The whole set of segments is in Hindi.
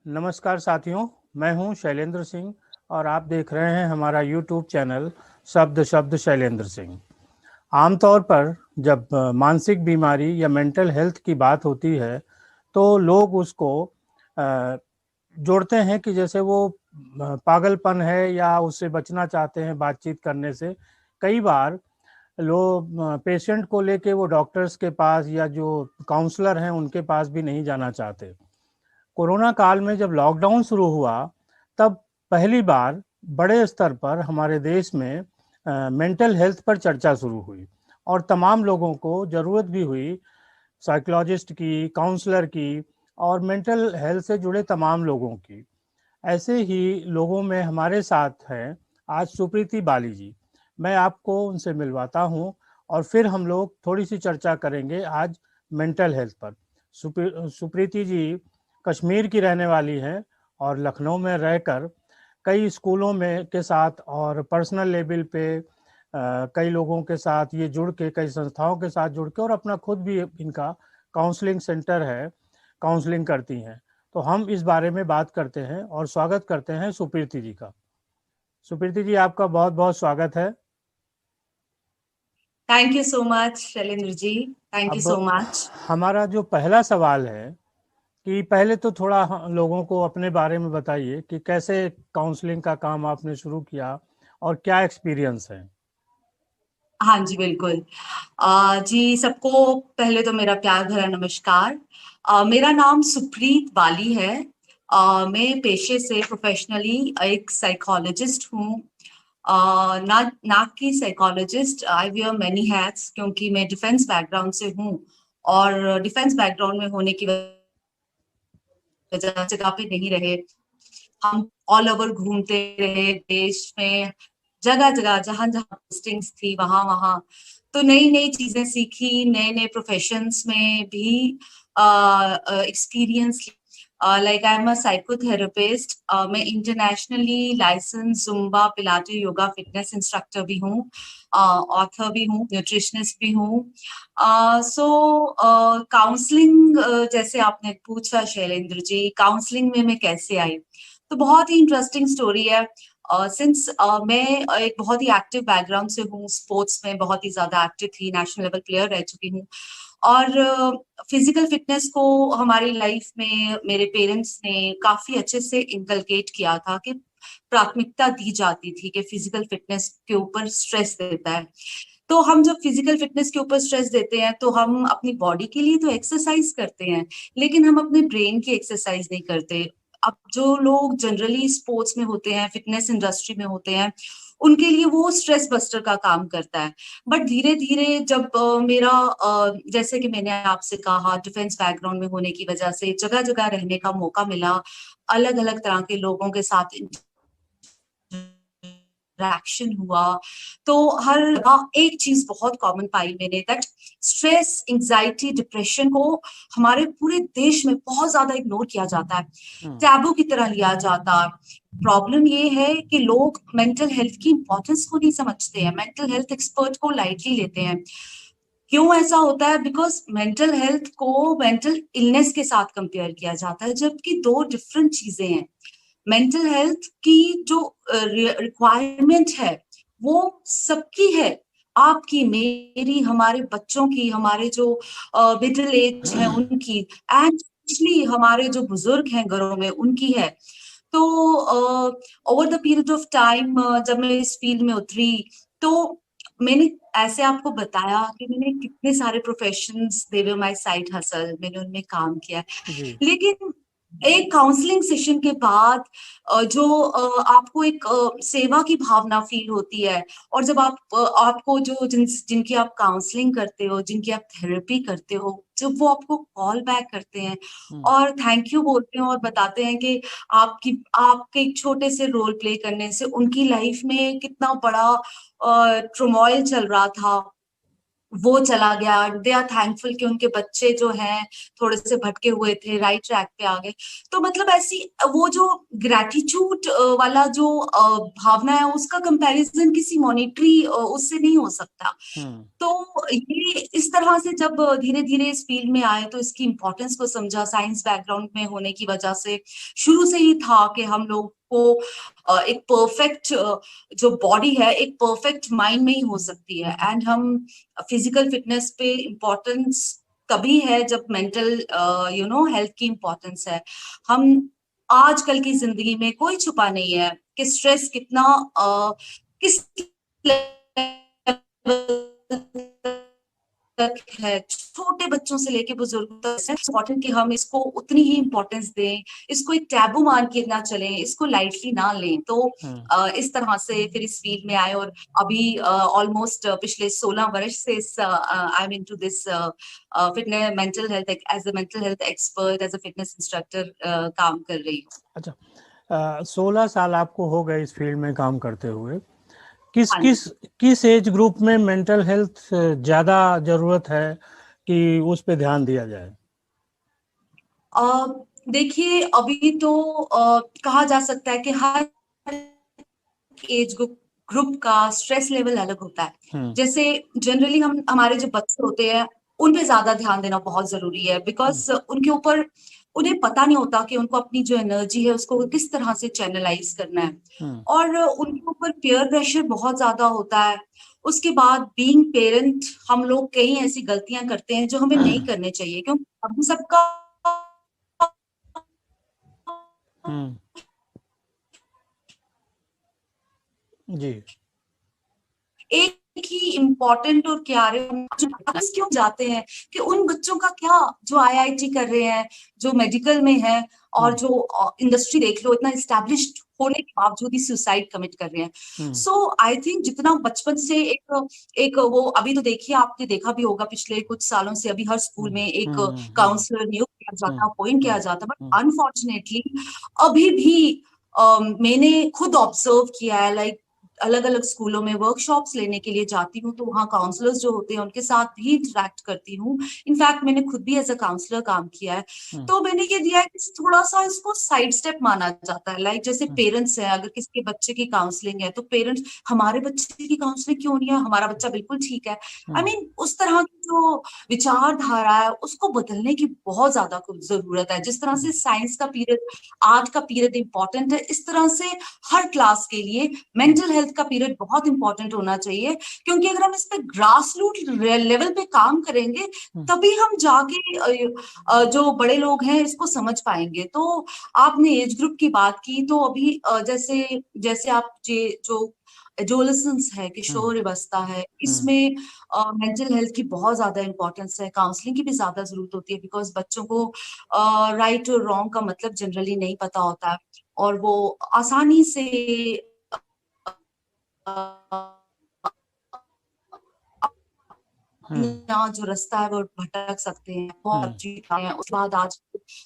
नमस्कार साथियों, मैं हूं शैलेंद्र सिंह और आप देख रहे हैं हमारा यूट्यूब चैनल शब्द शब्द शैलेंद्र सिंह। आमतौर पर जब मानसिक बीमारी या मेंटल हेल्थ की बात होती है तो लोग उसको अ, जोड़ते हैं कि जैसे वो पागलपन है या उससे बचना चाहते हैं बातचीत करने से। कई बार लोग पेशेंट को लेके वो डॉक्टर्स के पास या जो काउंसलर हैं उनके पास भी नहीं जाना चाहते। कोरोना काल में जब लॉकडाउन शुरू हुआ तब पहली बार बड़े स्तर पर हमारे देश में मेंटल हेल्थ पर चर्चा शुरू हुई और तमाम लोगों को ज़रूरत भी हुई साइकोलॉजिस्ट की, काउंसलर की और मेंटल हेल्थ से जुड़े तमाम लोगों की। ऐसे ही लोगों में हमारे साथ हैं आज सुप्रीति बाली जी। मैं आपको उनसे मिलवाता हूं और फिर हम लोग थोड़ी सी चर्चा करेंगे आज मेंटल हेल्थ पर। सुप्रीति जी कश्मीर की रहने वाली हैं और लखनऊ में रहकर कई स्कूलों में के साथ और पर्सनल लेवल पे कई लोगों के साथ ये जुड़ के, कई संस्थाओं के साथ जुड़ के और अपना खुद भी इनका काउंसलिंग सेंटर है, काउंसलिंग करती हैं। तो हम इस बारे में बात करते हैं और स्वागत करते हैं सुप्रीति जी का। सुप्रीति जी, आपका बहुत बहुत स्वागत है। Thank you so much Shailendra ji. Thank you अब सो मच। हमारा जो पहला सवाल है कि पहले तो थोड़ा लोगों को अपने बारे में बताइए कि कैसे काउंसलिंग का काम आपने शुरू किया और क्या एक्सपीरियंस है। हाँ जी, बिल्कुल। जी, सबको पहले तो मेरा प्यार भरा नमस्कार। मेरा नाम सुप्रीत बाली है। मैं पेशे से प्रोफेशनली एक साइकोलॉजिस्ट हूँ। ना कि psychologist, I wear many hats क्योंकि मैं डिफेंस बैकग्राउंड से हूँ। और डिफेंस बैकग्राउंड में होने की वजह जगह पे नहीं रहे। हम ऑल ओवर घूमते रहे देश में, जगह जगह जहां जहां पोस्टिंग्स थी वहां वहां। तो नई नई चीजें सीखी, नए नए प्रोफेशंस में भी experience. Like I am a psychotherapist. मैं internationally license zumba pilates yoga fitness instructor भी हूँ, ऑथर भी हूँ, न्यूट्रिशनिस्ट भी हूँ। सो काउंसलिंग, जैसे आपने पूछा शैलेंद्र जी, काउंसलिंग में मैं कैसे आई, तो बहुत ही इंटरेस्टिंग स्टोरी है। सिंस मैं एक बहुत ही एक्टिव बैकग्राउंड से हूँ, स्पोर्ट्स में बहुत ही ज्यादा एक्टिव थी, नेशनल लेवल प्लेयर रह चुकी हूँ। और फिजिकल फिटनेस को हमारी लाइफ में मेरे पेरेंट्स ने काफी अच्छे से इनकलकेट किया था कि प्राथमिकता दी जाती थी कि फिजिकल फिटनेस के ऊपर स्ट्रेस देता है। तो हम जब फिजिकल फिटनेस के ऊपर स्ट्रेस देते हैं तो हम अपनी बॉडी के लिए तो एक्सरसाइज करते हैं, लेकिन हम अपने ब्रेन की एक्सरसाइज नहीं करते। अब जो लोग जनरली स्पोर्ट्स में होते हैं, फिटनेस इंडस्ट्री में होते हैं, उनके लिए वो स्ट्रेस बस्टर का काम करता है। बट धीरे धीरे जब मेरा जैसे कि मैंने आपसे कहा, डिफेंस बैकग्राउंड में होने की वजह से जगह जगह रहने का मौका मिला, अलग अलग तरह के लोगों के साथ इंटरेक्शन हुआ, तो हर एक चीज बहुत कॉमन पाई मैंने, दैट स्ट्रेस, एंजाइटी, डिप्रेशन को हमारे पूरे देश में बहुत ज्यादा इग्नोर किया जाता है, टैबू की तरह लिया जाता है। प्रॉब्लम ये है कि लोग मेंटल हेल्थ की इंपॉर्टेंस को नहीं समझते हैं, मेंटल हेल्थ एक्सपर्ट को लाइटली लेते हैं। क्यों ऐसा होता है? बिकॉज मेंटल हेल्थ को मेंटल इलनेस के साथ कंपेयर किया जाता है, जबकि दो डिफरेंट चीजें हैं। मेंटल हेल्थ की जो रिक्वायरमेंट है वो सबकी है, आपकी, मेरी, हमारे बच्चों की, हमारे जो मिडिल एज है उनकी, एंड स्पेशली हमारे जो बुजुर्ग हैं घरों में उनकी है। तो over the period of time जब मैं इस फील्ड में उतरी, तो मैंने ऐसे आपको बताया कि मैंने कितने सारे professions, they were my side hustle, मैंने उनमें काम किया। जी। लेकिन एक काउंसलिंग सेशन के बाद जो आपको एक सेवा की भावना फील होती है, और जब आपको जो जिनकी आप काउंसलिंग करते हो, जिनकी आप थेरेपी करते हो, जब वो आपको कॉल बैक करते हैं और थैंक यू बोलते हैं और बताते हैं कि आपके एक छोटे से रोल प्ले करने से उनकी लाइफ में कितना बड़ा ट्रमोइल चल रहा था, वो चला गया। दे आर थैंकफुल कि उनके बच्चे जो हैं थोड़े से भटके हुए थे, राइट ट्रैक पे आ गए। तो मतलब ऐसी वो जो ग्रैटिट्यूड वाला जो भावना है, उसका कंपैरिजन किसी मॉनिटरी उससे नहीं हो सकता। तो ये इस तरह से जब धीरे धीरे इस फील्ड में आए तो इसकी इम्पोर्टेंस को समझा। साइंस बैकग्राउंड में होने की वजह से शुरू से ही था कि हम लोग को एक परफेक्ट जो बॉडी है एक परफेक्ट माइंड में ही हो सकती है। एंड हम फिजिकल फिटनेस पे इम्पोर्टेंस तभी है जब मेंटल हेल्थ की इम्पोर्टेंस है। हम आजकल की जिंदगी में कोई छुपा नहीं है कि स्ट्रेस कितना किस तक है, छोटे बच्चों से लेके बुजुर्ग तक। इम्पोर्टेंट कि हम इसको उतनी ही इम्पोर्टेंस दें, इसको एक टैबू मान के ना चलें, इसको लाइटली ना लें। तो इस तरह से फिर इस फील्ड में आए और अभी ऑलमोस्ट पिछले 16 वर्ष से I am into this fitness mental health as a mental health expert, as a fitness instructor काम कर रही हूँ। अच्छा, 16 साल आपको हो गए इस फील्ड में काम करते हुए। किस हाँ किस किस एज ग्रुप में मेंटल हेल्थ ज्यादा जरूरत है कि उस पे ध्यान दिया जाए? देखिए, अभी तो कहा जा सकता है कि हर एज ग्रुप का स्ट्रेस लेवल अलग होता है। जैसे जनरली हम हमारे जो बच्चे होते हैं उन पे ज्यादा ध्यान देना बहुत जरूरी है, बिकॉज उनके ऊपर उन्हें पता नहीं होता कि उनको अपनी जो एनर्जी है उसको किस तरह से चैनलाइज करना है। और उनके ऊपर पीयर प्रेशर बहुत ज्यादा होता है। उसके बाद बीइंग पेरेंट हम लोग कई ऐसी गलतियां करते हैं जो हमें नहीं करने चाहिए, क्योंकि हम सबका जी। एक ही इम्पोर्टेंट और क्यारे क्यों जाते हैं कि उन बच्चों का क्या जो आईआईटी कर रहे हैं, जो मेडिकल में है और जो इंडस्ट्री देख लो इतना एस्टैब्लिश्ड होने के बावजूद ही सुसाइड कमिट कर रहे हैं। सो आई थिंक जितना बचपन से एक वो अभी तो देखिए, आपने देखा भी होगा पिछले कुछ सालों से अभी हर स्कूल में एक काउंसलर नियुक्त किया जाता, अपॉइंट किया जाता। बट अनफॉर्चुनेटली अभी भी मैंने खुद ऑब्जर्व किया है, लाइक अलग अलग स्कूलों में वर्कशॉप्स लेने के लिए जाती हूँ तो वहाँ काउंसलर्स जो होते हैं उनके साथ भी इंटरेक्ट करती हूँ। इनफैक्ट मैंने खुद भी एज अ काउंसलर काम किया है। तो मैंने ये दिया है कि थोड़ा सा इसको साइड स्टेप माना जाता है। लाइक जैसे पेरेंट्स हैं, अगर किसी के बच्चे की काउंसलिंग है तो पेरेंट्स हमारे बच्चे की काउंसलिंग क्यों नहीं है, हमारा बच्चा बिल्कुल ठीक है। आई मीन उस तरह की जो विचारधारा है उसको बदलने की बहुत ज्यादा जरूरत है। जिस तरह से साइंस का पीरियड, आर्ट का पीरियड इंपॉर्टेंट है, इस तरह से हर क्लास के लिए मेंटल हेल्थ का पीरियड बहुत इंपॉर्टेंट होना चाहिए। क्योंकि अगर हम इस पे ग्रास रूट लेवल पे काम करेंगे तभी हम जाके जो बड़े लोग हैं इसको समझ पाएंगे। तो आपने एज ग्रुप की बात की, तो अभी जैसे जैसे आप जो एडोलेसेंस है, किशोर अवस्था है, इसमें मेंटल हेल्थ की बहुत ज्यादा इंपॉर्टेंस है। काउंसलिंग की भी ज्यादा जरूरत होती है, बिकॉज बच्चों को राइट और रॉन्ग का मतलब जनरली नहीं पता होता है और वो आसानी से जो रास्ता है वो भटक सकते हैं। उसके बाद आज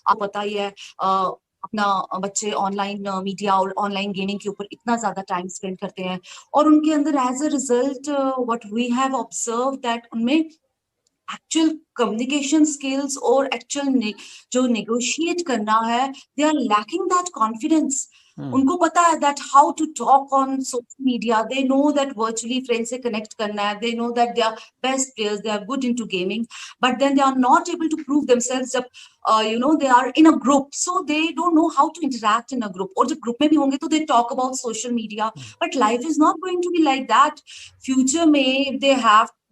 आप बताइए अपना बच्चे ऑनलाइन मीडिया और ऑनलाइन गेमिंग के ऊपर इतना ज्यादा टाइम स्पेंड करते हैं और उनके अंदर as a result what we have observe that उनमें एक्चुअल कम्युनिकेशन स्किल्स और एक्चुअल जो नेगोशिएट करना है, they are lacking that confidence. उनको पता है that how to talk on social media, they know that virtually friend से कनेक्ट करना है, they know that they are best players, they are good into gaming, but then they are not able to prove themselves जब they are in a group, so they don't know how to interact in a group. और जब ग्रुप में भी होंगे तो they talk about social media, but life is not going to be like that. Future में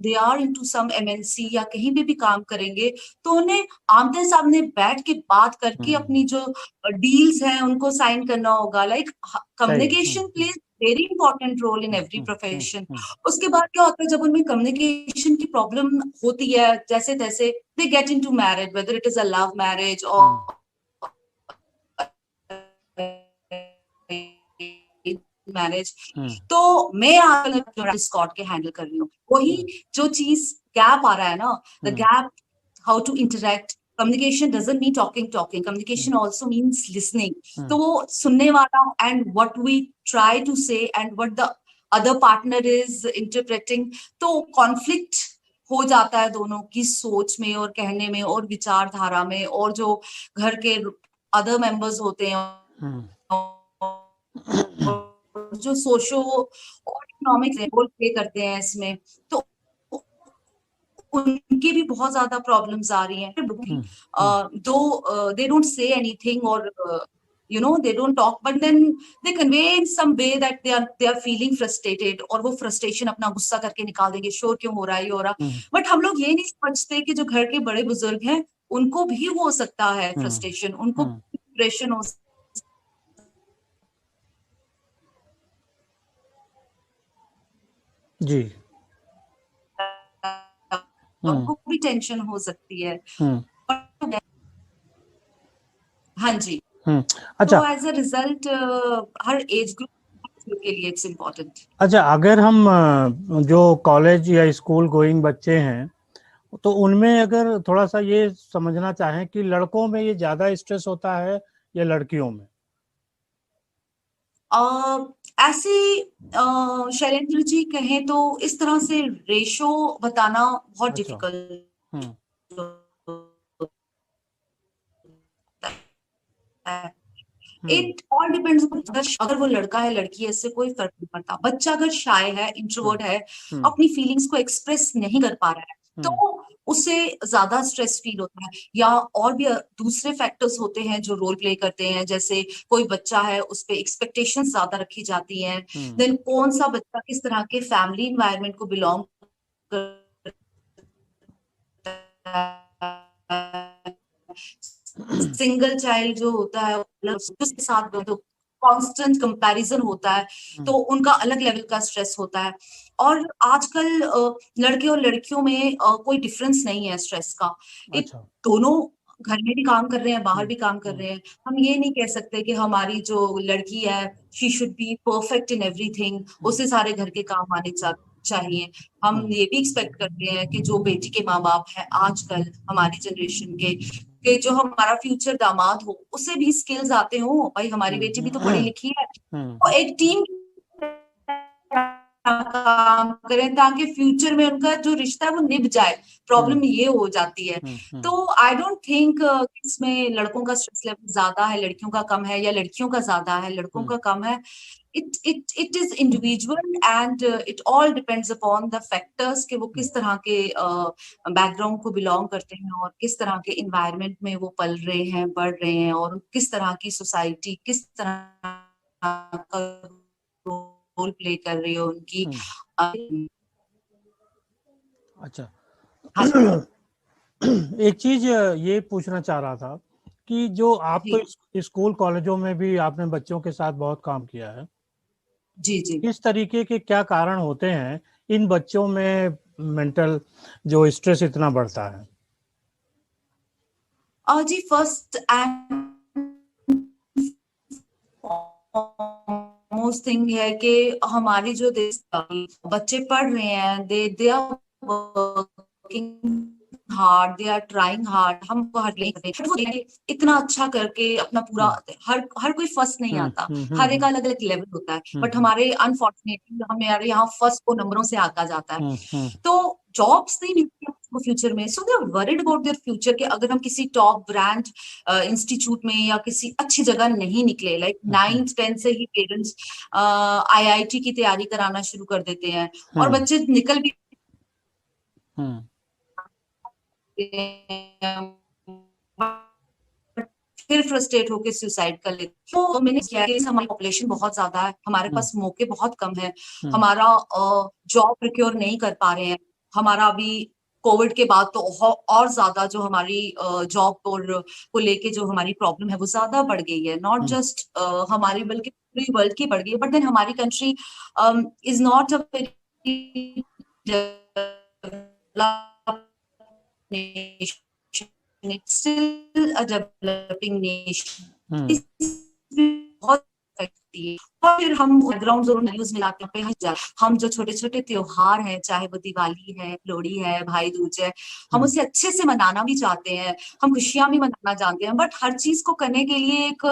they are into some MNC या कहीं पे भी काम करेंगे तो उन्हें आमने सामने बैठ के बात करके अपनी जो डील्स हैं उनको साइन करना होगा। Like communication plays very important role in every profession. उसके बाद क्या होता है, जब उनमें कम्युनिकेशन की प्रॉब्लम होती है जैसे तैसे, they get into marriage, whether it is a love marriage or marriage. तो मैं डिस्कॉर्ड के हैंडल कर रही हूँ। वही जो चीज गैप आ रहा है ना, the gap how to interact. Communication doesn't mean talking, communication also means listening. तो वो सुनने वाला and what we try to say and what the other partner is interpreting, तो कॉन्फ्लिक्ट हो जाता है दोनों की सोच में और कहने में और विचारधारा में, और जो घर के अदर मेंबर्स होते हैं और जो सोशो और इकोनॉमिक रोल प्ले करते हैं इसमें, तो उनकी भी बहुत ज्यादा प्रॉब्लम्स आ रही हैं। दो दे डोंट से एनीथिंग, और they don't talk, but then they convey in some way that they are feeling frustrated, और वो frustration अपना गुस्सा करके निकाल देंगे, शोर क्यों हो रहा है, ये हो रहा। बट हम लोग ये नहीं समझते कि जो घर के बड़े बुजुर्ग हैं उनको भी हो सकता है फ्रस्ट्रेशन, उनको डिप्रेशन हो जी, उनको भी टेंशन हो सकती है। हाँ जी। अच्छा। तो एज अ रिजल्ट हर एज ग्रुप के लिए इट्स इम्पोर्टेंट। अच्छा, अगर हम जो कॉलेज या स्कूल गोइंग बच्चे हैं, तो उनमें अगर थोड़ा सा ये समझना चाहें कि लड़कों में ये ज्यादा स्ट्रेस होता है या लड़कियों में? ऐसे शैलेंद्र जी कहें तो इस तरह से रेशो बताना बहुत अच्छा। डिफिकल्ट है। इट ऑल डिपेंड्स, अगर वो लड़का है लड़की है इससे कोई फर्क नहीं पड़ता। बच्चा अगर शाय है, इंट्रोवर्ट है, अपनी फीलिंग्स को एक्सप्रेस नहीं कर पा रहा है, तो उससे ज्यादा स्ट्रेस फील होता है। या और भी दूसरे फैक्टर्स होते हैं जो रोल प्ले करते हैं, जैसे कोई बच्चा है उस पे एक्सपेक्टेशंस ज्यादा रखी जाती हैं। देन कौन सा बच्चा किस तरह के फैमिली एनवायरनमेंट को बिलोंग सिंगल चाइल्ड जो होता है उसके साथ तो कांस्टेंट कंपैरिजन होता है, तो उनका अलग लेवल का स्ट्रेस होता है। और आजकल लड़के और लड़कियों में कोई डिफरेंस नहीं है स्ट्रेस का। अच्छा। दोनों घर में भी काम कर रहे हैं, बाहर भी काम कर रहे हैं। हम ये नहीं कह सकते कि हमारी जो लड़की है she should be perfect in everything, उसे सारे घर के काम आने चाहिए। हम ये भी एक्सपेक्ट करते हैं कि जो बेटी के माँ बाप है आजकल हमारी जनरेशन के जो हमारा फ्यूचर दामाद हो उसे भी स्किल्स आते हो। भाई हमारी बेटी भी तो पढ़ी लिखी है, तो एक टीम काम करें ताकि फ्यूचर में उनका जो रिश्ता है वो निभ जाए। प्रॉब्लम ये हो जाती है। तो आई डोंट थिंक इसमें लड़कों का स्ट्रेस लेवल ज्यादा है, लड़कियों का कम है, या लड़कियों का ज्यादा है, लड़कों का कम है। it is individual and it all depends upon the factors कि वो किस तरह के बैकग्राउंड को बिलोंग करते हैं और किस तरह के इन्वायरमेंट में वो पल रहे हैं, बढ़ रहे हैं, और किस तरह की सोसाइटी किस तरह का रोल प्ले कर रही है उनकी। अच्छा। हाँ। एक चीज ये पूछना चाह रहा था कि जो आप तो स्कूल कॉलेजों में भी आपने बच्चों के साथ बहुत काम किया है, जी जी। किस तरीके के क्या कारण होते हैं इन बच्चों में मेंटल जो स्ट्रेस इतना बढ़ता है? जी फर्स्ट एंड मोस्ट थिंग है कि हमारी जो देश बच्चे पढ़ रहे हैं, they are working hard, they are trying hard. हम हार्ड नहीं करते, इतना अच्छा करके अपना पूरा, हर कोई फर्स्ट नहीं आता, हर एक अलग अलग लेवल होता है। बट हमारे अनफॉर्चुनेटली हमारे यहाँ फर्स्ट को नंबरों से आका जाता है, तो जॉब्स नहीं मिलती फ्यूचर में। So they are worried about their future कि अगर हम किसी टॉप ब्रांड इंस्टीट्यूट में या किसी अच्छी जगह नहीं निकले, लाइक 9th 10th से ही पेरेंट्स आईआईटी की तैयारी कराना शुरू कर देते हैं, और बच्चे निकल भी फिर फ्रस्ट्रेट होकर सुसाइड कर लेते। तो मैंने किया कि हमारी पॉपुलेशन बहुत ज्यादा है, हमारे पास मौके बहुत कम है, हमारा जॉब प्रिक्योर नहीं कर पा रहे हैं। हमारा अभी कोविड के बाद तो और ज्यादा जो हमारी जॉब को लेके जो हमारी प्रॉब्लम है वो ज्यादा बढ़ गई है। नॉट जस्ट हमारी बल्कि पूरी वर्ल्ड की बढ़ गई है। बट देन हमारी country is not a very it's still a developing nation. बहुत है। और फिर हम बैकग्राउंड जरूर न्यूज मिलाते हैं, हम जो छोटे छोटे त्योहार हैं, चाहे वो दिवाली है, लोहड़ी है, भाई दूज है, हम उसे अच्छे से मनाना भी चाहते हैं, हम खुशियां भी मनाना जानते हैं, बट हर चीज को करने के लिए एक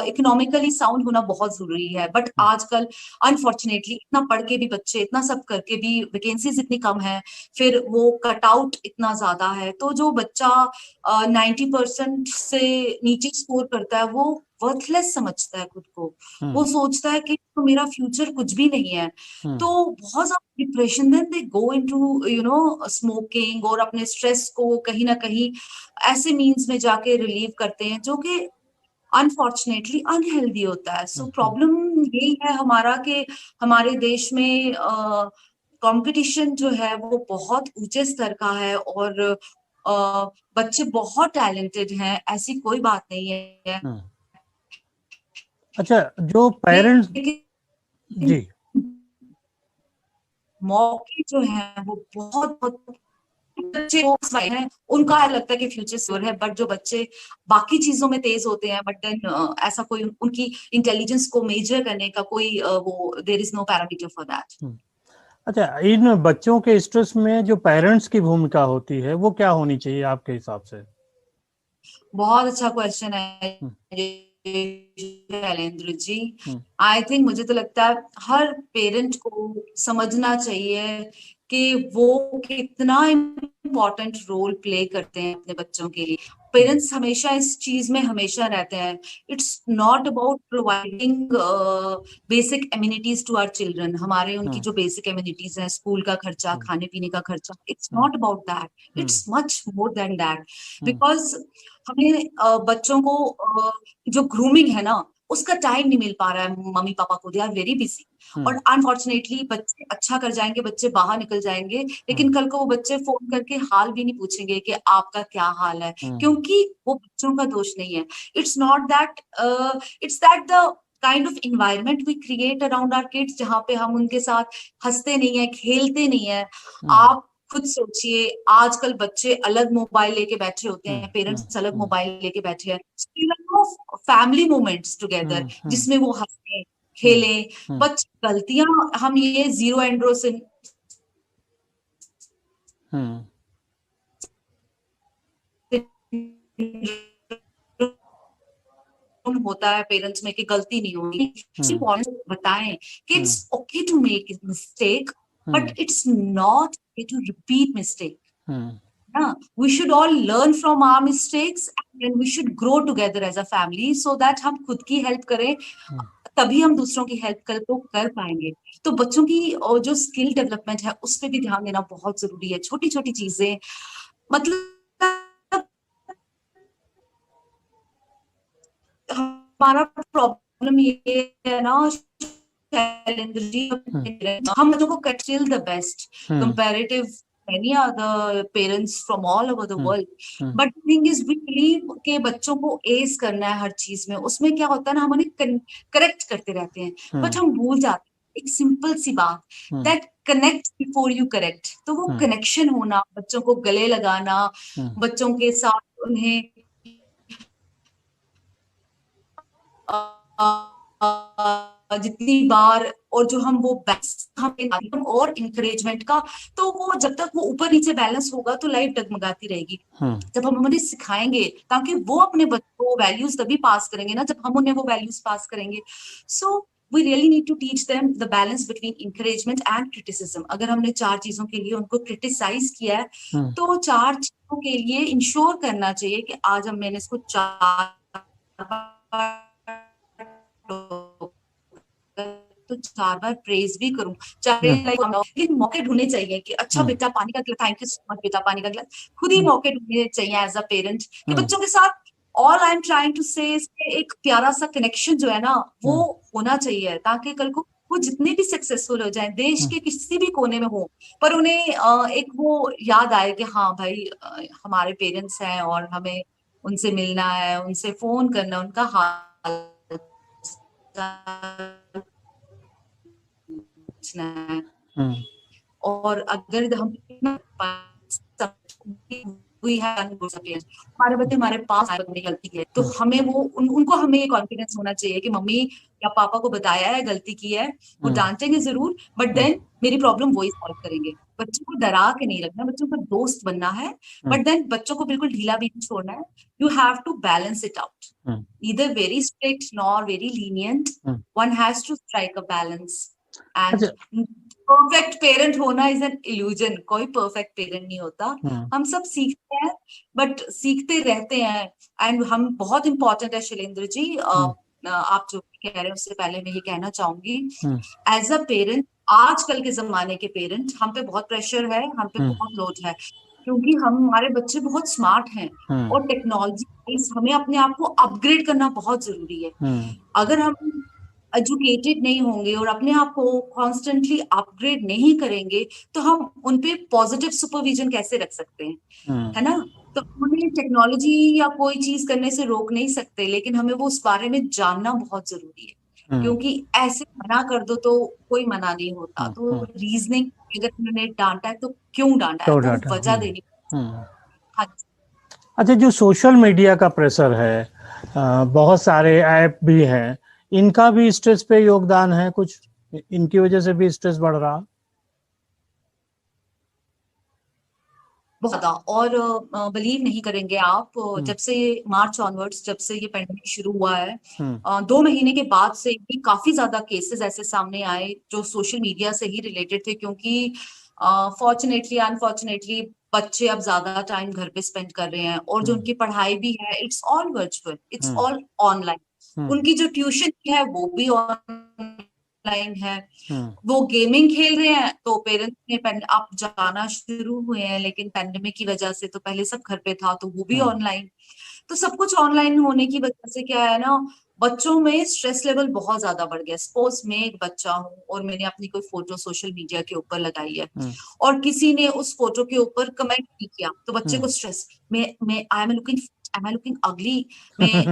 इकोनॉमिकली साउंड होना बहुत जरूरी है। बट आजकल अनफॉर्चुनेटली इतना पढ़ के भी बच्चे, इतना सब करके भी वैकेंसीज इतनी कम है, फिर वो कट आउट इतना ज्यादा है, तो जो बच्चा 90% से नीचे स्कोर करता है वो वर्थलेस समझता है खुद को। वो सोचता है कि तो मेरा फ्यूचर कुछ भी नहीं है, तो बहुत ज्यादा depression, then they go into smoking, और अपने स्ट्रेस को कहीं ना कहीं ऐसे मीन्स में जाके रिलीव करते हैं जो कि अनफॉर्चुनेटली अनहेल्दी होता है। सो प्रॉब्लम यही है हमारा कि हमारे देश में कंपटीशन जो है वो बहुत ऊंचे स्तर का है, और बच्चे बहुत टैलेंटेड हैं, ऐसी कोई बात नहीं है। अच्छा, जो पेरेंट्स, जी, मौके जो है वो बहुत बहुत बच्चे हैं, उनका लगता है कि फ्यूचर सिक्योर है, बट जो बच्चे बाकी चीजों में तेज होते हैं, बट देन ऐसा कोई उनकी इंटेलिजेंस को मेजर करने का कोई वो there is no parameter for that. अच्छा, इन बच्चों के स्ट्रेस में जो पेरेंट्स की भूमिका होती है वो क्या होनी चाहिए आपके हिसाब से? बहुत अच्छा क्वेश्चन है शैलेंद्र जी। आई थिंक मुझे तो लगता है हर पेरेंट को समझना चाहिए कि वो कितना इम्पोर्टेंट रोल प्ले करते हैं अपने बच्चों के लिए। पेरेंट्स हमेशा इस चीज में हमेशा रहते हैं। It's not about providing basic amenities to our children. हमारे उनकी जो बेसिक एमिनिटीज हैं, स्कूल का खर्चा, खाने पीने का खर्चा, it's not about that, it's much more than that. Because हमें बच्चों को जो ग्रूमिंग है ना, उसका टाइम नहीं मिल पा रहा है मम्मी पापा को, दे आर वेरी बिजी। और अनफॉर्चुनेटली बच्चे अच्छा कर जाएंगे, बच्चे बाहर निकल जाएंगे, लेकिन कल को वो बच्चे फोन करके हाल भी नहीं पूछेंगे कि आपका क्या हाल है, क्योंकि वो बच्चों का दोष नहीं है। It's not that, it's that the kind of environment we create around our kids, जहाँ पे हम उनके साथ हंसते नहीं है, खेलते नहीं है। आप खुद सोचिए, आजकल बच्चे अलग मोबाइल लेके बैठे होते हैं, पेरेंट्स अलग मोबाइल लेके बैठे हैं, फैमिली मोमेंट्स टुगेदर जिसमें वो हंसे खेलें। बट गलतियां हम ये जीरो एंड्रो से होता है पेरेंट्स में कि गलती नहीं होगी। बताएं कि it's okay to make mistake, but it's not okay to repeat mistake. We should all learn from our mistakes and we should grow together as a family so that हम खुद की हेल्प करें, तभी हम दूसरों की हेल्प कर पाएंगे। तो बच्चों की जो स्किल डेवलपमेंट है उस पर भी ध्यान देना बहुत जरूरी है। छोटी छोटी चीजें, मतलब हमारा प्रॉब्लम ये है ना शैलेंद्र जी, हम बच्चों को still the best comparative many other parents from all over the world, but the thing is we believe कि बच्चों को एज करना है हर चीज में। उसमें क्या होता है ना, हम उन्हें करेक्ट करते रहते हैं, बट हम भूल जाते हैं एक सिंपल सी बात, that connect before you correct. तो वो कनेक्शन होना, बच्चों को गले लगाना, बच्चों के साथ उन्हें जितनी बार, और जो हम वो हम और इंकरेजमेंट का, तो वो जब तक वो ऊपर नीचे बैलेंस होगा तो लाइफ डगमगाती रहेगी। जब हम उन्हें सिखाएंगे, ताकि वो अपने बच्चों को वैल्यूज तभी पास करेंगे ना जब हम उन्हें वो वैल्यूज पास करेंगे। सो we really need to teach them the balance between encouragement and criticism। अगर हमने 4 चीजों के लिए उनको क्रिटिसाइज किया है, तो 4 चीजों के लिए इंश्योर करना चाहिए कि आज हम मैंने इसको 4 बार प्रेज भी करूं, चाहे लेकिन मौके ढूंढने चाहिए कि अच्छा बेटा पानी का गिलास, थैंक यू सो मच बेटा पानी का गिलास। खुद ही मौके ढूंढने चाहिए एज अ पेरेंट कि बच्चों के साथ। All I am trying to say एक प्यारा सा कनेक्शन जो है ना वो होना चाहिए, ताकि कल को वो जितने भी सक्सेसफुल हो जाए, देश के किसी भी कोने में हो, पर उन्हें एक वो याद आए कि हाँ भाई हमारे पेरेंट्स हैं और हमें उनसे मिलना है, उनसे फोन करना, उनका हाल पूछना है। और अगर हम वी हैव गुड पेरेंट्स, हमारे बच्चे हमारे पास आए अपनी गलती है तो हमें वो उनको हमें ये कॉन्फिडेंस होना चाहिए कि मम्मी या पापा को बताया है, गलती की है, वो डांटेंगे जरूर बट देन मेरी प्रॉब्लम वही सॉल्व करेंगे। बच्चों को डरा के नहीं रखना, बच्चों का दोस्त बनना है, बट देन बच्चों को बिल्कुल ढीला भी नहीं छोड़ना है। You have to balance it out, either very strict nor very lenient, one has to strike a balance. And perfect parent होना इज एन इल्यूजन, कोई परफेक्ट पेरेंट नहीं होता। हम सब सीखते हैं बट सीखते रहते हैं। एंड हम बहुत इंपॉर्टेंट है शैलेंद्र जी, आप जो कह रहे हैं उससे पहले मैं ये कहना चाहूंगी, एज अ पेरेंट आजकल के जमाने के पेरेंट, हम पे बहुत प्रेशर है, हम पे बहुत लोड है, क्योंकि हमारे बच्चे बहुत स्मार्ट हैं और टेक्नोलॉजी हमें अपने आप को अपग्रेड करना बहुत जरूरी है। अगर हम एजुकेटेड नहीं होंगे और अपने आप को कॉन्स्टेंटली अपग्रेड नहीं करेंगे तो हम उनपे पॉजिटिव सुपरविजन कैसे रख सकते हैं, है ना? तो हमें टेक्नोलॉजी या कोई चीज करने से रोक नहीं सकते, लेकिन हमें वो उस बारे में जानना बहुत जरूरी है, क्योंकि ऐसे मना कर दो तो कोई मना नहीं होता। तो रीजनिंग, अगर उन्होंने डांटा है तो क्यों डांटा है, तो वजह देनी। हाँ। अच्छा, जो सोशल मीडिया का प्रेशर है, बहुत सारे ऐप भी हैं, इनका भी स्ट्रेस पे योगदान है कुछ? इनकी वजह से भी स्ट्रेस बढ़ रहा? बहुत ज्यादा। और बिलीव नहीं करेंगे आप, जब से मार्च ऑनवर्ड्स, जब से ये पेंडेमिक शुरू हुआ है, 2 महीने के बाद से भी काफी ज्यादा केसेस ऐसे सामने आए जो सोशल मीडिया से ही रिलेटेड थे, क्योंकि फॉर्चुनेटली अनफॉर्चुनेटली बच्चे अब ज्यादा टाइम घर पे स्पेंड कर रहे हैं और जो उनकी पढ़ाई भी है it's all virtual, it's all online. उनकी जो ट्यूशन है वो भी ऑनलाइन है, वो गेमिंग खेल रहे हैं तो पेरेंट्स ने आप जाना शुरू हुए हैं, लेकिन पेंडेमिक की वजह से तो पहले सब घर पे था तो वो भी ऑनलाइन। तो सब कुछ ऑनलाइन होने की वजह से क्या है ना, बच्चों में स्ट्रेस लेवल बहुत ज्यादा बढ़ गया। सपोज मैं एक बच्चा हूँ और मैंने अपनी कोई फोटो सोशल मीडिया के ऊपर लगाई है और किसी ने उस फोटो के ऊपर कमेंट नहीं किया तो बच्चे को स्ट्रेस, मैं आई एम लुकिंग अगली, मैं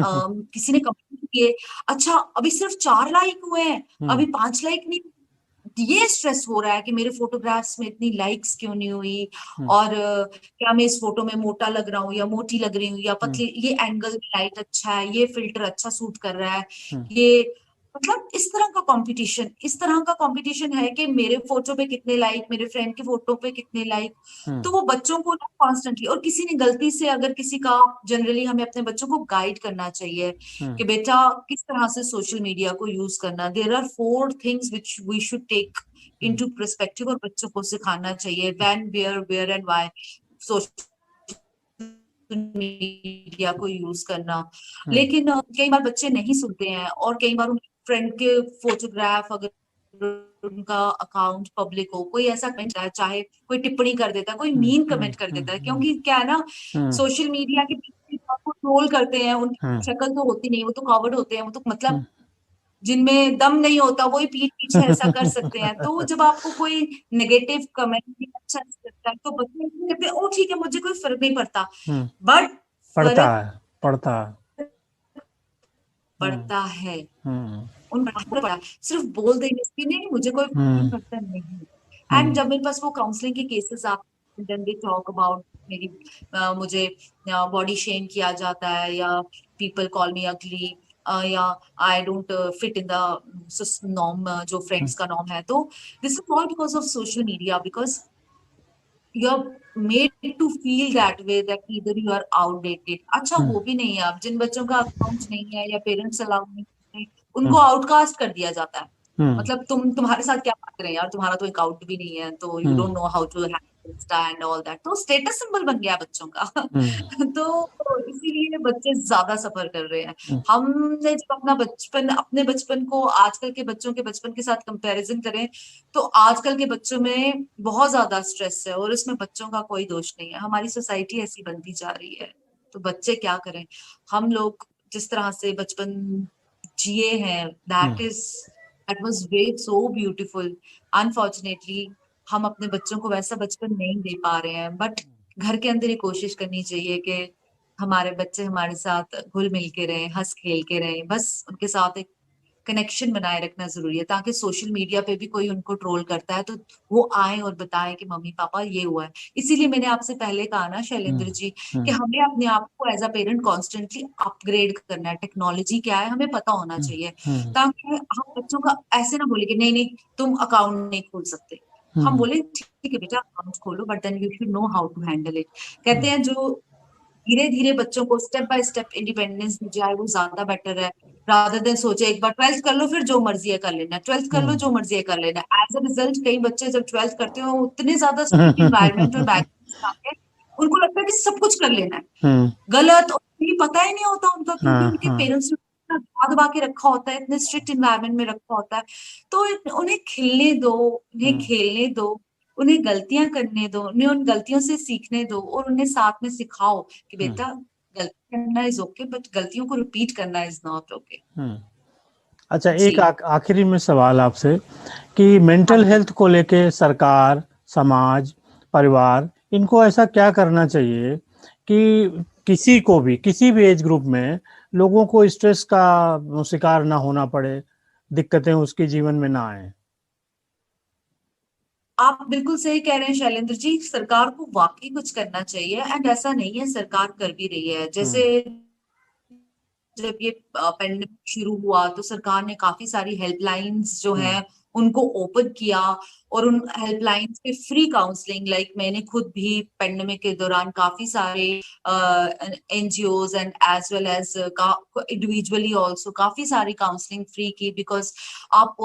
किसी ने कमेंट किए, अच्छा अभी सिर्फ 4 लाइक हुए हैं, अभी 5 लाइक नहीं, ये स्ट्रेस हो रहा है कि मेरे फोटोग्राफ्स में इतनी लाइक्स क्यों नहीं हुई, और क्या मैं इस फोटो में मोटा लग रहा हूँ या मोटी लग रही हूँ या पतली, ये एंगल लाइट अच्छा है, ये फिल्टर अच्छा सूट कर रहा है, ये मतलब इस तरह का कंपटीशन है कि मेरे फोटो पे कितने लाइक, मेरे फ्रेंड के फोटो पे कितने लाइक। तो वो बच्चों को ना कॉन्स्टेंटली, और किसी ने गलती से अगर किसी का, जनरली हमें अपने बच्चों को गाइड करना चाहिए कि बेटा किस तरह से सोशल मीडिया को यूज करना। There are 4 things which we should take into perspective, और बच्चों को सिखाना चाहिए when, where and why social media को यूज करना। लेकिन कई बार बच्चे नहीं सुनते हैं, और कई बार उनके फ्रेंड के फोटोग्राफ, अगर उनका अकाउंट पब्लिक हो, कोई ऐसा कमेंट, चाहे कोई टिप्पणी कर देता है, कोई मीन कमेंट कर देता है, क्योंकि क्या है ना, सोशल मीडिया के को ट्रोल करते हैं, उनकी शक्ल तो होती नहीं, वो तो कवर्ड होते हैं, वो तो मतलब जिनमें दम नहीं होता वही पीठ पीछे ऐसा कर सकते हैं। तो जब आपको कोई नेगेटिव कमेंट अच्छा लगता है तो बच्चे कहते हैं ओ ठीक है, मुझे कोई फर्क नहीं पड़ता, बट पड़ता है। उन पड़ा सिर्फ बोल देने से नहीं, मुझे कोई फर्क पड़ता नहीं। एंड जब मेरे पास वो काउंसलिंग के केसेस आते हैं, दे टॉक अबाउट मेरी मुझे बॉडी शेम किया जाता है, या पीपल कॉल मी अगली, या I don't fit in the norm, जो फ्रेंड्स का नॉर्म है, तो this is all because of social media, because you are made to feel that way, that either you are outdated. अच्छा वो भी नहीं है, अब जिन बच्चों का अकाउंट नहीं है या पेरेंट्स अलाउ नहीं करते, उनको आउटकास्ट कर दिया जाता है। मतलब तुम्हारे साथ क्या बात करें यार, तुम्हारा तो अकाउंट भी नहीं है, तो you don't know how to handle insta and all that, तो स्टेटस सिंबल बन गया बच्चों का। तो इसीलिए बच्चे ज्यादा सफर कर रहे हैं। हमने जब अपने बचपन को आजकल के बच्चों के बचपन के साथ कंपैरिजन करें तो आजकल के बच्चों में बहुत ज्यादा स्ट्रेस है, और इसमें बच्चों का कोई दोष नहीं है, हमारी सोसाइटी ऐसी बनती जा रही है, तो बच्चे क्या करें। हम लोग जिस तरह से बचपन जिए हैं, that was way so beautiful. Unfortunately हम अपने बच्चों को वैसा बचपन नहीं दे पा रहे हैं, बट घर के अंदर ही कोशिश करनी चाहिए कि हमारे बच्चे हमारे साथ घुल मिल के रहें, हंस खेल के रहें, बस उनके साथ एक कनेक्शन बनाए रखना जरूरी है, ताकि सोशल मीडिया पे भी कोई उनको ट्रोल करता है तो वो आए और बताएं कि मम्मी पापा ये हुआ है। इसीलिए मैंने आपसे पहले कहा ना शैलेंद्र जी, कि हमें अपने आप को as a parent constantly upgrade करना है। टेक्नोलॉजी क्या है हमें पता होना चाहिए, ताकि हम बच्चों का ऐसे ना बोले कि नहीं नहीं तुम अकाउंट नहीं खोल सकते। हम बोले ठीक है बेटा अकाउंट खोलो, but then you should know how to handle it. कहते हैं जो धीरे धीरे बच्चों को स्टेप बाय स्टेप इंडिपेंडेंस दी जाए वो ज्यादा बेटर है, रादर देन सोचे एक बार 12th कर लो फिर जो मर्जी है कर लेना, 12th कर लो जो मर्जी है कर लेना। एज अ रिजल्ट कई बच्चे जब 12th करते हो उतने ज्यादा स्ट्रिक्ट इन्वायरमेंट और बैकग्राउंड उनको लगता है कि सब कुछ कर लेना है, गलत और सही पता ही नहीं होता उनका, क्योंकि उनके पेरेंट्स ने इतना दबा दबा के रखा होता है, इतने स्ट्रिक्ट इन्वायरमेंट में रखा होता है। तो उन्हें खिलने दो, उन्हें खेलने दो, उन्हें गलतियां करने दो, उन्हें उन गलतियों से सीखने दो, और उन्हें साथ में सिखाओ कि बेटा गलती करना इज ओके, बट गलतियों को रिपीट करना इज नॉट ओके। अच्छा, एक जी आखिरी में सवाल आपसे कि हाँ मेंटल जी। हेल्थ को लेके सरकार, समाज, परिवार इनको ऐसा क्या करना चाहिए कि किसी भी एज ग्रुप में लोगों को स्ट्रेस का शिकार ना होना पड़े, दिक्कतें उसके जीवन में ना आए। आप बिल्कुल सही कह रहे हैं शैलेंद्र जी, सरकार को वाकई कुछ करना चाहिए, एंड ऐसा नहीं है सरकार कर भी रही है। जैसे जब ये पेंडेमिक शुरू हुआ तो सरकार ने काफी सारी हेल्पलाइंस जो है उनको ओपन किया, और उन हेल्पलाइंस पे फ्री काउंसलिंग, लाइक मैंने खुद भी पेंडेमिक के दौरान काफी सारे NGOs and as well as individually also काफी सारी काउंसलिंग फ्री की, बिकॉज आप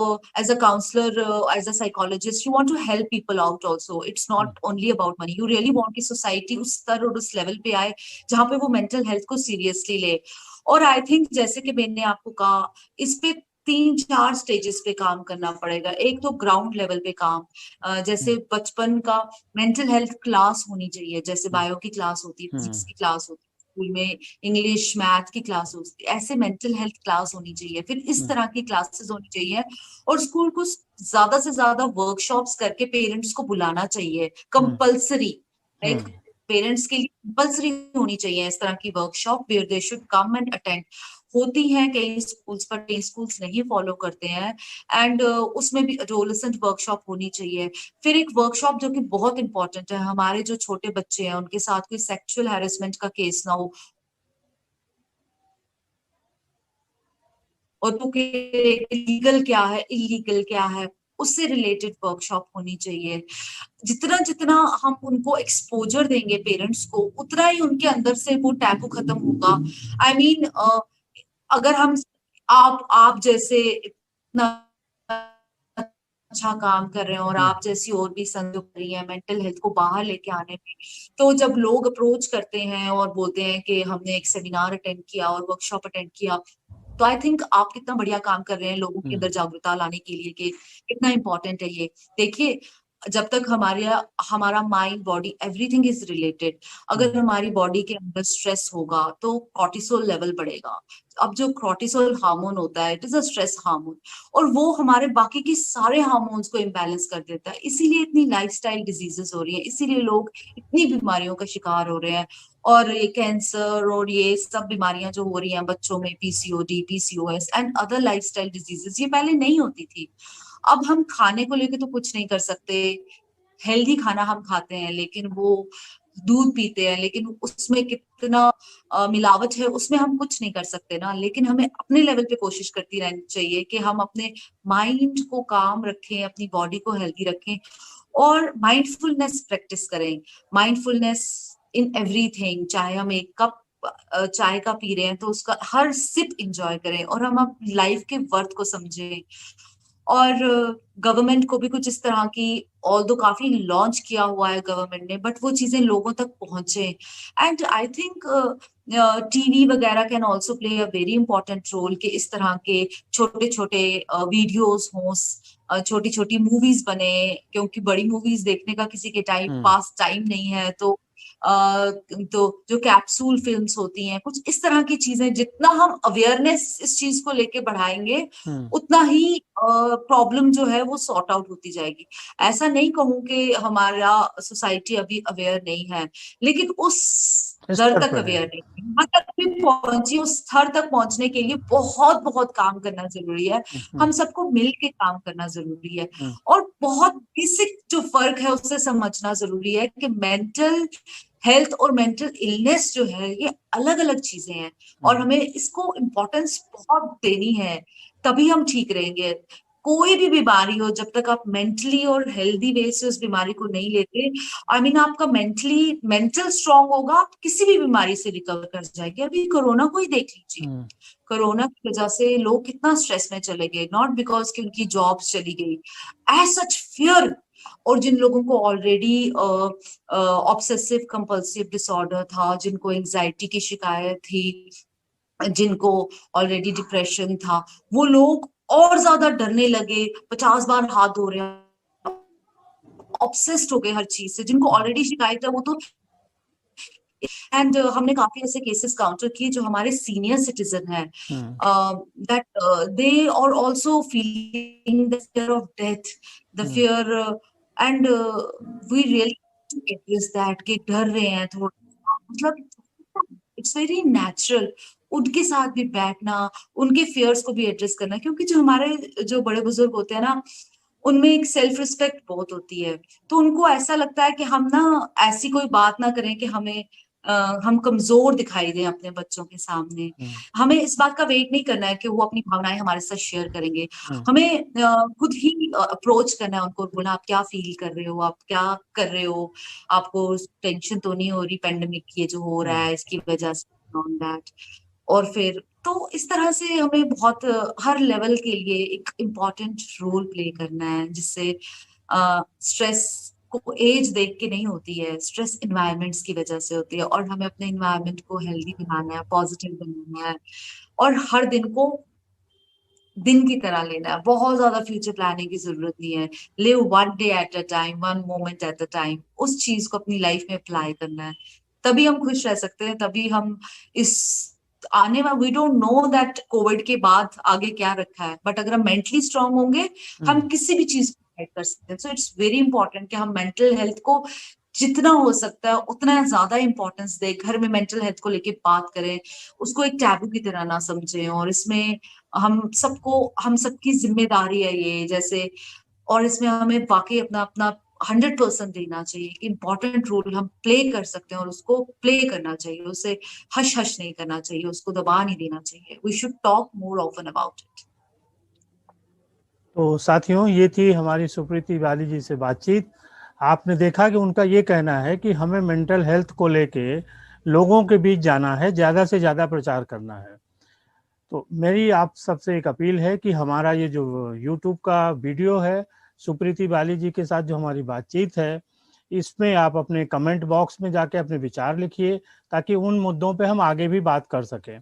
as a counsellor, as a psychologist, you want to help people out also. It's not only about money, you really वांट कि सोसाइटी उस स्तर और उस लेवल पे आए जहां पे वो मेंटल हेल्थ को सीरियसली ले। और आई थिंक जैसे कि मैंने आपको कहा, इस पे 3-4 स्टेजेस पे काम करना पड़ेगा। एक तो ग्राउंड लेवल पे काम, जैसे बचपन का मेंटल हेल्थ क्लास होनी चाहिए, जैसे बायो की क्लास होती है, फिजिक्स की क्लास होती है स्कूल में, इंग्लिश मैथ की क्लास होती है, ऐसे मेंटल हेल्थ क्लास होनी चाहिए। फिर इस तरह की क्लासेस होनी चाहिए, और स्कूल को ज्यादा से ज्यादा वर्कशॉप्स करके पेरेंट्स को बुलाना चाहिए कंपल्सरी। लाइक पेरेंट्स के लिए कंपल्सरी होनी चाहिए इस तरह की workshop, where they should come and attend. होती हैं कई स्कूल्स पर, कई स्कूल्स नहीं फॉलो करते हैं, एंड उसमें भी एडोलेसेंट वर्कशॉप होनी चाहिए। फिर एक वर्कशॉप जो कि बहुत इंपॉर्टेंट है, हमारे जो छोटे बच्चे हैं उनके साथ कोई सेक्सुअल हैरेसमेंट का केस ना हो, और तो लीगल क्या है इलीगल क्या है उससे रिलेटेड वर्कशॉप होनी चाहिए। जितना जितना हम उनको एक्सपोजर देंगे पेरेंट्स को, उतना ही उनके अंदर से वो टैबू खत्म होगा। आई मीन अगर हम आप जैसे इतना अच्छा काम कर रहे हैं, और आप जैसी और भी संजो कर रही है मेंटल हेल्थ को बाहर लेके आने में, तो जब लोग अप्रोच करते हैं और बोलते हैं कि हमने एक सेमिनार अटेंड किया और वर्कशॉप अटेंड किया, तो आई थिंक आप कितना बढ़िया काम कर रहे हैं लोगों के अंदर जागरूकता लाने के लिए कि कितना इंपॉर्टेंट है ये। देखिए, जब तक हमारा mind body everything is related, अगर हमारी बॉडी के अंदर स्ट्रेस होगा तो कॉर्टिसोल लेवल बढ़ेगा। अब जो कॉर्टिसोल हार्मोन होता है, it is a stress hormone, और वो हमारे बाकी के सारे हार्मोन्स को इम्बैलेंस कर देता है। इसीलिए इतनी लाइफस्टाइल डिजीजेस हो रही है, इसीलिए लोग इतनी बीमारियों का शिकार हो रहे हैं, और ये कैंसर और ये सब बीमारियां जो हो रही हैं बच्चों में, PCOD, PCOS and other lifestyle diseases, ये पहले नहीं होती थी। अब हम खाने को लेके तो कुछ नहीं कर सकते, हेल्दी खाना हम खाते हैं, लेकिन वो दूध पीते हैं, लेकिन उसमें कितना मिलावट है उसमें हम कुछ नहीं कर सकते ना। लेकिन हमें अपने लेवल पे कोशिश करती रहनी चाहिए कि हम अपने माइंड को काम रखें, अपनी बॉडी को हेल्दी रखें, और माइंडफुलनेस प्रैक्टिस करें। माइंडफुलनेस इन एवरीथिंग, चाहे हम एक कप चाय का पी रहे हैं तो उसका हर सिप इंजॉय करें, और हम अपनी लाइफ के वर्थ को समझें। और गवर्नमेंट को भी कुछ इस तरह की, ऑल दो काफी लॉन्च किया हुआ है गवर्नमेंट ने, बट वो चीजें लोगों तक पहुंचे। एंड आई थिंक टीवी वगैरह can also play a very important role, कि इस तरह के छोटे छोटे वीडियोस हों, छोटी छोटी मूवीज बने, क्योंकि बड़ी मूवीज देखने का किसी के टाइम नहीं है, तो जो कैप्सूल फिल्म्स होती हैं, कुछ इस तरह की चीजें, जितना हम अवेयरनेस इस चीज को लेके बढ़ाएंगे उतना ही प्रॉब्लम जो है वो सॉर्ट आउट होती जाएगी। ऐसा नहीं कहूं कि हमारा सोसाइटी अभी अवेयर नहीं है, लेकिन उस घर स्तर तक पर है। अवेयरनेस यहाँ तक भी पहुंची, उस स्तर तक पहुंचने के लिए बहुत बहुत काम करना जरूरी है। हम सबको मिल के काम करना जरूरी है, और बहुत बेसिक जो फर्क है उसे समझना जरूरी है कि मेंटल हेल्थ और मेंटल इलनेस जो है ये अलग अलग चीजें हैं, और हमें इसको इम्पोर्टेंस बहुत देनी है, तभी हम ठीक रहेंगे। कोई भी बीमारी हो, जब तक आप मेंटली और हेल्दी वे से उस बीमारी को नहीं लेते, आपका मेंटल स्ट्रांग होगा, आप किसी भी बीमारी से रिकवर कर जाएंगे। अभी कोरोना को ही देख लीजिए, कोरोना की वजह से लोग कितना स्ट्रेस में चले गए, नॉट बिकॉज कि उनकी जॉब्स चली गई, एज सच फियर। और जिन लोगों को ऑलरेडी ऑब्सेसिव कंपल्सिव डिसऑर्डर था, जिनको एंजाइटी की शिकायत थी, जिनको ऑलरेडी डिप्रेशन था, वो लोग और ज्यादा डरने लगे, 50 बार हाथ धो रहे हैं, ऑब्सेस्ड हो गए हर चीज से। जिनको ऑलरेडी शिकायत है वो तो, एंड हमने काफी ऐसे केसेस काउंटर किए जो हमारे सीनियर सिटीजन हैं, that they are also feeling the fear of death, the fear, and we really address that, कि डर रहे हैं थोड़ा, मतलब इट्स वेरी नेचुरल उनके साथ भी बैठना, उनके फियर्स को भी एड्रेस करना, क्योंकि जो हमारे जो बड़े बुजुर्ग होते हैं ना, उनमें एक सेल्फ रिस्पेक्ट बहुत होती है, तो उनको ऐसा लगता है कि हम ना ऐसी कोई बात ना करें कि हम कमजोर दिखाई दें अपने बच्चों के सामने। हमें इस बात का वेट नहीं करना है कि वो अपनी भावनाएं हमारे साथ शेयर करेंगे, हमें खुद ही अप्रोच करना है उनको, बोला आप क्या फील कर रहे हो, आप क्या कर रहे हो, आपको टेंशन तो नहीं हो रही पेंडेमिक ये जो हो रहा है इसकी वजह से, ऑन दैट। और फिर तो इस तरह से हमें बहुत हर लेवल के लिए एक इम्पॉर्टेंट रोल प्ले करना है, जिससे स्ट्रेस को एज देख के नहीं होती है, स्ट्रेस इन्वायरमेंट्स की वजह से होती है, और हमें अपने इन्वायरमेंट को हेल्दी बनाना है, पॉजिटिव बनाना है, और हर दिन को दिन की तरह लेना है। बहुत ज्यादा फ्यूचर प्लानिंग की जरूरत नहीं है, live one day at a time, one moment at a time, उस चीज को अपनी लाइफ में अप्लाई करना है, तभी हम खुश रह सकते हैं, तभी हम इस आने में, we don't know that COVID के बाद आगे क्या रखा है, बट अगर हम मेंटली स्ट्रांग होंगे हम किसी भी चीज को फाइट कर सकते हैं। सो इट्स वेरी इंपॉर्टेंट कि हम मेंटल हेल्थ को जितना हो सकता है उतना ज्यादा इंपॉर्टेंस दें, घर में मेंटल हेल्थ को लेके बात करें, उसको एक टैबू की तरह ना समझें, और इसमें हम सबकी जिम्मेदारी है ये, जैसे, और इसमें हमें वाकई अपना अपना 100% देना चाहिए कि इंपॉर्टेंट रोल हम प्ले कर सकते हैं, और उसको प्ले करना चाहिए, उसे हश हश नहीं करना चाहिए, उसको दबा नहीं देना चाहिए। We should talk more often about it. तो साथियों, ये थी हमारी सुप्रीति बाली जी से बातचीत। आपने देखा कि उनका ये कहना है कि हमें मेंटल हेल्थ को लेके लोगों के बीच जाना है, ज़्यादा से ज़्यादा प्रचार करना है। तो मेरी आप सबसे एक अपील है कि हमारा ये जो यूट्यूब का वीडियो है, सुप्रीति बाली जी के साथ जो हमारी बातचीत है, इसमें आप अपने कमेंट बॉक्स में जाके अपने विचार लिखिए, ताकि उन मुद्दों पे हम आगे भी बात कर सकें।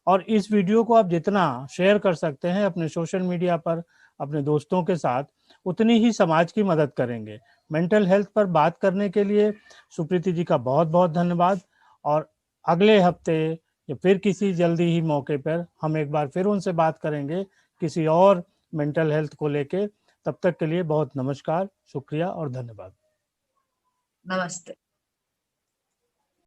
और इस वीडियो को आप जितना शेयर कर सकते हैं अपने सोशल मीडिया पर अपने दोस्तों के साथ, उतनी ही समाज की मदद करेंगे। मेंटल हेल्थ पर बात करने के लिए सुप्रीति जी का बहुत बहुत धन्यवाद। और अगले हफ्ते या फिर किसी जल्दी ही मौके पर हम एक बार फिर उनसे बात करेंगे किसी और मेंटल हेल्थ को लेके। तब तक के लिए बहुत नमस्कार, शुक्रिया और धन्यवाद। नमस्ते।